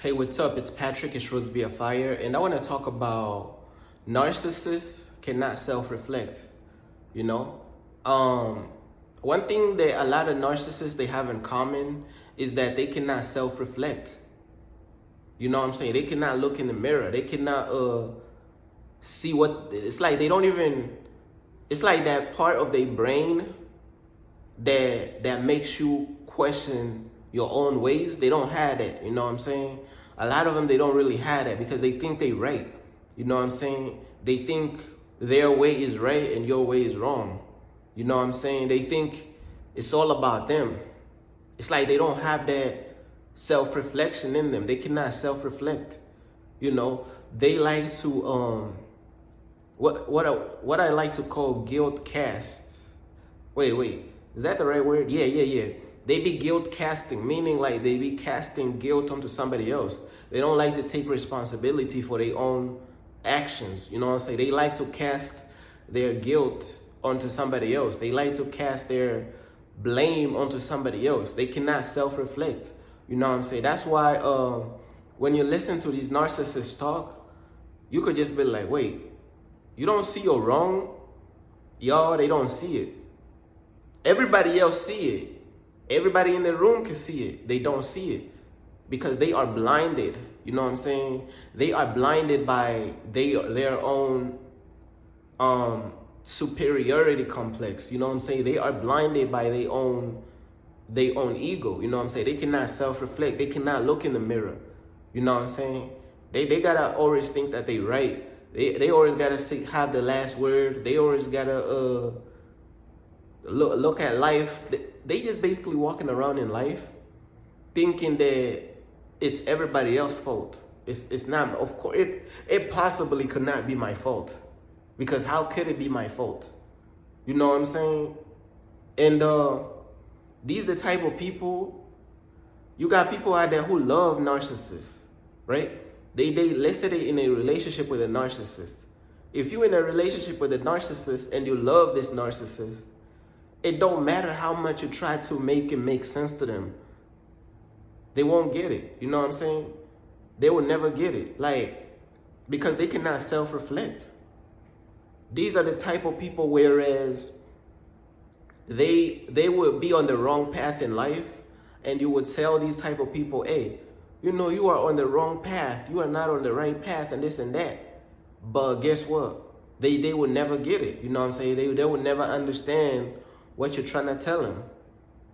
Hey, what's up? It's Patrick. It's Rose via Fire, and I want to talk about narcissists cannot self-reflect. You know, um, one thing that a lot of narcissists they have in common is that they cannot self-reflect. You know what I'm saying? They cannot look in the mirror. They cannot see what it's like. They don't even. It's like that part of their brain that makes you question your own ways. They don't have that. You know what I'm saying? A lot of them they don't really have that because they think they right. You know what I'm saying? They think their way is right and your way is wrong. You know what I'm saying? They think it's all about them. It's like they don't have that self-reflection in them. They cannot self-reflect. You know, they like to what I like to call guilt casts. Wait, is that the right word? Yeah. They be guilt casting, meaning like they be casting guilt onto somebody else. They don't like to take responsibility for their own actions. You know what I'm saying? They like to cast their guilt onto somebody else. They like to cast their blame onto somebody else. They cannot self-reflect. You know what I'm saying? That's why when you listen to these narcissists talk, you could just be like, wait, you don't see you're wrong? Y'all, they don't see it. Everybody else see it. Everybody in the room can see it. They don't see it because they are blinded. You know what I'm saying? They are blinded by their own superiority complex. You know what I'm saying? They are blinded by their own ego. You know what I'm saying? They cannot self-reflect. They cannot look in the mirror. You know what I'm saying? They gotta always think that they right. They always gotta have the last word. They always gotta look at life. They just basically walking around in life thinking that it's everybody else's fault. It's not. Of course, it possibly could not be my fault, because how could it be my fault? You know what I'm saying? And these the type of people. You got people out there who love narcissists, right? Let's say they in a relationship with a narcissist. If you're in a relationship with a narcissist and you love this narcissist, it don't matter how much you try to make it make sense to them. They won't get it. You know what I'm saying? They will never get it. Like, because they cannot self-reflect. These are the type of people whereas they would be on the wrong path in life, and you would tell these type of people, hey, you know, you are on the wrong path. You are not on the right path and this and that. But guess what? They will never get it. You know what I'm saying? They will never understand what you're trying to tell them,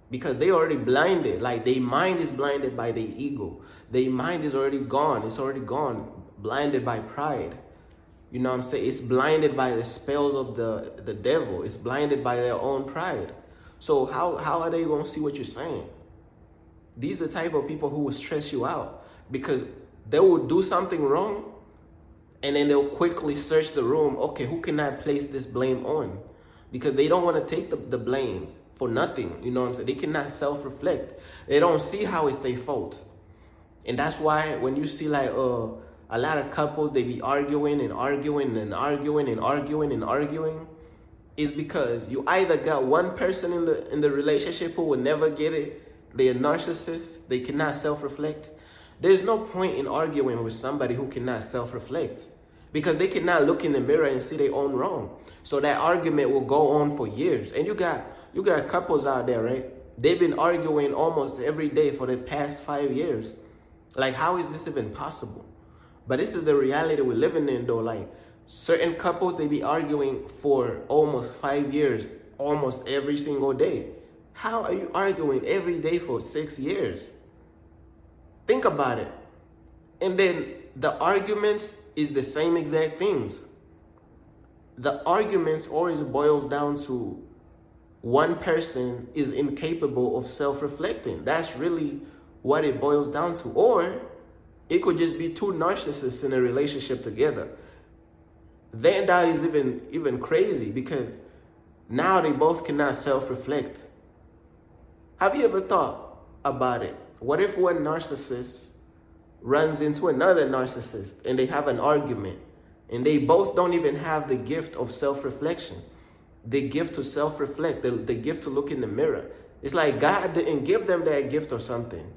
because they already blinded. Like, their mind is blinded by their ego. Their mind is already gone. It's already gone. Blinded by pride. You know what I'm saying? It's blinded by the spells of the devil. It's blinded by their own pride. So how are they going to see what you're saying? These are the type of people who will stress you out, because they will do something wrong and then they'll quickly search the room. Okay, who can I place this blame on? Because they don't want to take the blame for nothing. You know what I'm saying? They cannot self-reflect. They don't see how it's their fault. And that's why when you see like a lot of couples, they be arguing and arguing and arguing and arguing and arguing, is because you either got one person in the relationship who will never get it. They're narcissists. They cannot self-reflect. There's no point in arguing with somebody who cannot self-reflect, because they cannot look in the mirror and see their own wrong. So that argument will go on for years. And you got couples out there, right? They've been arguing almost every day for the past 5 years. Like, how is this even possible? But this is the reality we're living in, though. Like, certain couples, they be arguing for almost 5 years, almost every single day. How are you arguing every day for 6 years? Think about it. And then the arguments is the same exact things. The arguments always boils down to one person is incapable of self-reflecting. That's really what it boils down to. Or it could just be two narcissists in a relationship together. Then that is even crazy, because now they both cannot self-reflect. Have you ever thought about it? What if one narcissist runs into another narcissist and they have an argument, and they both don't even have the gift of self-reflection, the gift to self-reflect, the gift to look in the mirror? It's like God didn't give them that gift or something.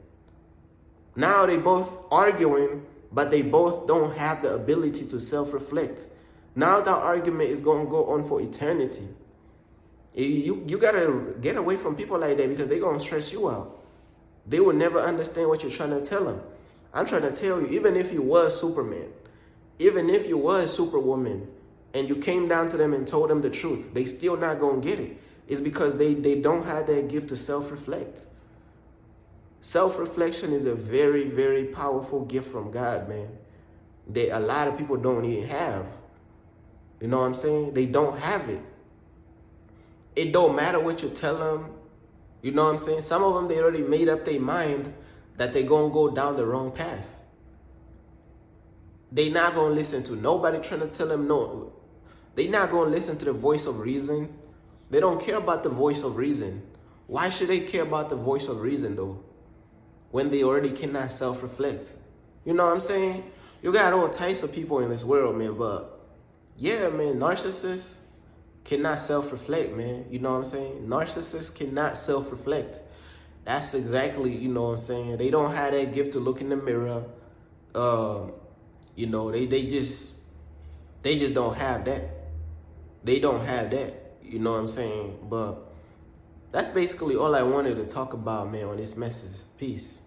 Now they both arguing, but they both don't have the ability to self-reflect. Now that argument is going to go on for eternity. You got to get away from people like that because they're going to stress you out. They will never understand what you're trying to tell them. I'm trying to tell you, even if you was Superman, even if you was Superwoman, and you came down to them and told them the truth, they still not going to get it. It's because they don't have that gift to self-reflect. Self-reflection is a very, very powerful gift from God, man, that a lot of people don't even have. You know what I'm saying? They don't have it. It don't matter what you tell them. You know what I'm saying? Some of them, they already made up their mind that they're going to go down the wrong path. They not going to listen to nobody trying to tell them no. They not going to listen to the voice of reason. They don't care about the voice of reason. Why should they care about the voice of reason, though, when they already cannot self-reflect? You know what I'm saying? You got all types of people in this world, man, but yeah, man, narcissists cannot self-reflect, man. You know what I'm saying? Narcissists cannot self-reflect. That's exactly, you know what I'm saying? They don't have that gift to look in the mirror. You know, they just don't have that. They don't have that. You know what I'm saying? But that's basically all I wanted to talk about, man, on this message. Peace.